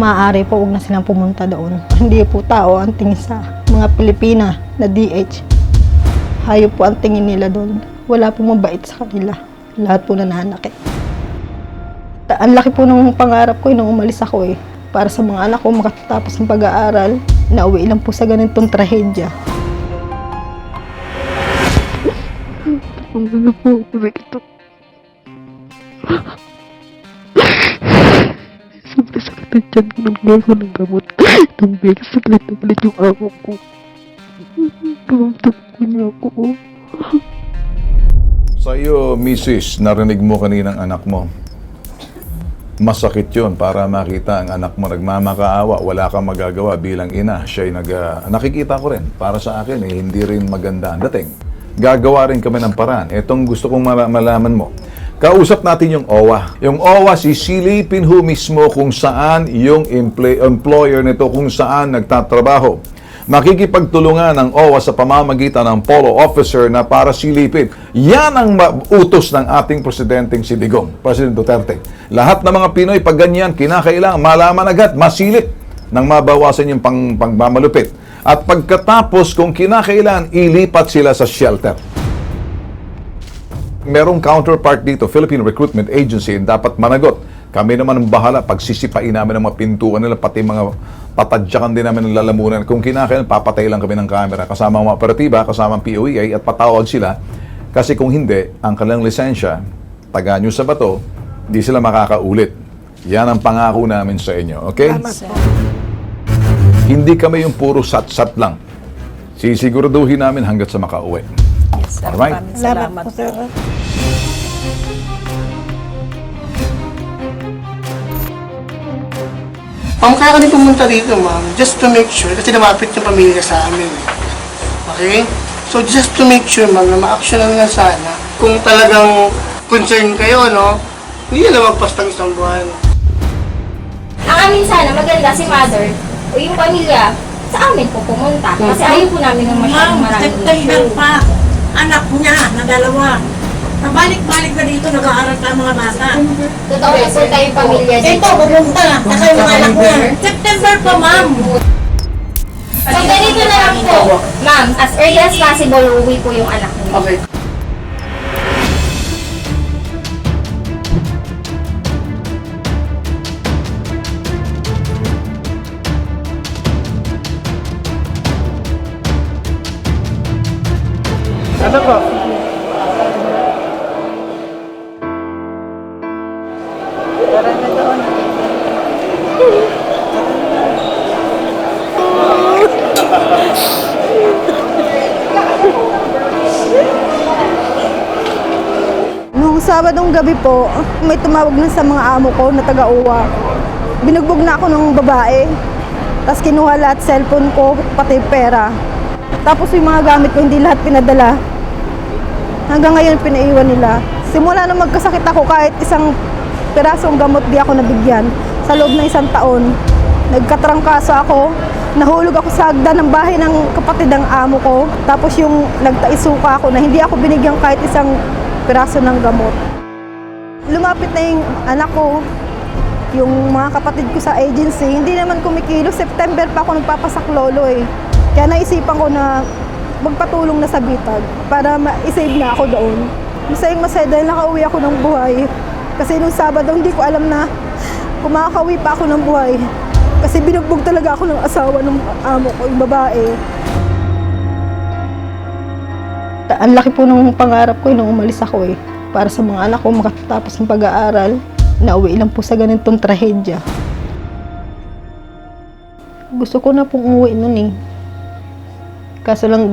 maaari po, huwag na silang pumunta doon. Hindi po tao ang tingin sa mga Pilipina na DH. Hayop po ang tingin nila doon. Wala pong mabait sa kanila. Lahat po nananakit. Ang laki po ng pangarap ko nung umalis ako para sa mga anak ko makatapos ng pag-aaral. Nauwi lang po sa ganitong trahedya. Ano po ako dito? Sobrang sakit na dyan ko nang gawa ko ng gamot. Nang bigla sakit na ulit yung ako ko. Tumamtap ko niya ako. Sa iyo, Mrs., narinig mo kaninang anak mo. Masakit yun para makita ang anak mo nagmamakaawa, wala kang magagawa bilang ina. Siya'y nakikita ko rin, para sa akin, hindi rin maganda ang dating. Gagawa rin kami ng paraan. Itong gusto kong malaman mo. Kausap natin yung OWA. Yung OWA, sisilipin ho mismo kung saan yung employer nito, kung saan nagtatrabaho. Makikipagtulungan ng OWA sa pamamagitan ng polo officer na para silipin. Yan ang utos ng ating presidenteng si Digong, President Duterte. Lahat ng mga Pinoy, pag ganyan, kinakailangan malaman agad, masilip nang mabawasan yung pagmamalupit. At pagkatapos, kung kinakailangan, ilipat sila sa shelter. Merong counterpart dito, Philippine Recruitment Agency, dapat managot. Kami naman ang bahala, pagsisipain namin ang mga pintuan nila, pati mga patadyakan din namin ng lalamunan. Kung kinakailangan, papatay lang kami ng camera. Kasama ang mga operatiba, kasama ang POEA, at patawag sila. Kasi kung hindi, ang kanilang lisensya, taga nyo sa bato, di sila makakaulit. Yan ang pangako namin sa inyo, okay? Hindi kami yung puro sat-sat lang. Sisiguraduhin namin hanggat sa makauwi. Yes, sir. Alright. Salamat po, sir. Ma'am, kaya kami pumunta dito, ma'am, just to make sure, kasi lumapit yung pamilya sa amin. Okay? So, just to make sure, ma'am, na ma-actionan nga sana. Kung talagang concern kayo, no, hindi na magpas ng isang buwan. Ang amin sana, maganda si mother o yung pamilya sa amin po pumunta. Kasi ayaw po namin ng masyadong maraming September issue. pa, anak niya na dalawa. Nabalik-balik na dito, nag-aaral pa ang mga bata. Totoo na po tayong pamilya dito. Ito, pumunta. Saka yung mga anak niya. September pa, ma'am. So, ganito na lang po. Ma'am, as early as possible, uuwi po yung anak niyo. Okay. Ano po? Noong Sabadong gabi po, may tumawag na sa mga amo ko na taga-uwa. Binugbog na ako ng babae. Tapos kinuha lahat cellphone ko, pati pera. Tapos yung mga gamit ko, hindi lahat pinadala. Hanggang ngayon, pinaiwan nila. Simula nung magkasakit ako, kahit isang pirasong gamot di ako nabigyan. Sa loob ng isang taon, nagkatrangkaso ako. Nahulog ako sa hagdan ng bahay ng kapatid ng amo ko. Tapos yung nagtaisuka ako na hindi ako binigyan kahit isang piraso ng gamot. Lumapit na yung anak ko, yung mga kapatid ko sa agency, hindi naman kumikilo. September pa ako nagpapasaklolo eh. Kaya naisipan ko na magpatulong na sa bitag para ma-save na ako doon. Masayang masaya dahil nakauwi ako ng buhay. Kasi nung Sabado, hindi ko alam na kung makakauwi pa ako ng buhay. Kasi binugbog talaga ako ng asawa ng amo ko, yung babae. Ang laki po ng pangarap ko nung umalis ako para sa mga anak ko makatapos ng pag-aaral. Nauwi lang po sa ganitong trahedya. Gusto ko na pong umuwi nun Kaso lang,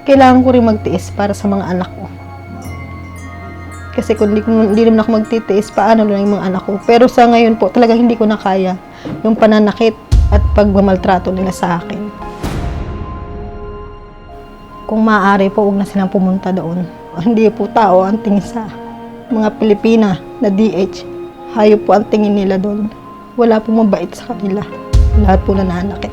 kailangan ko rin magtiis para sa mga anak ko. Kasi kung hindi naman ako magtitiis, paano lang yung mga anak ko. Pero sa ngayon po, talagang hindi ko na kaya yung pananakit at pagmamaltrato nila sa akin. Kung maaari po, huwag na silang pumunta doon. Hindi po tao ang tingin sa mga Pilipina na DH. Hayop po ang tingin nila doon. Wala pong mabait sa kanila. Lahat po nananakit.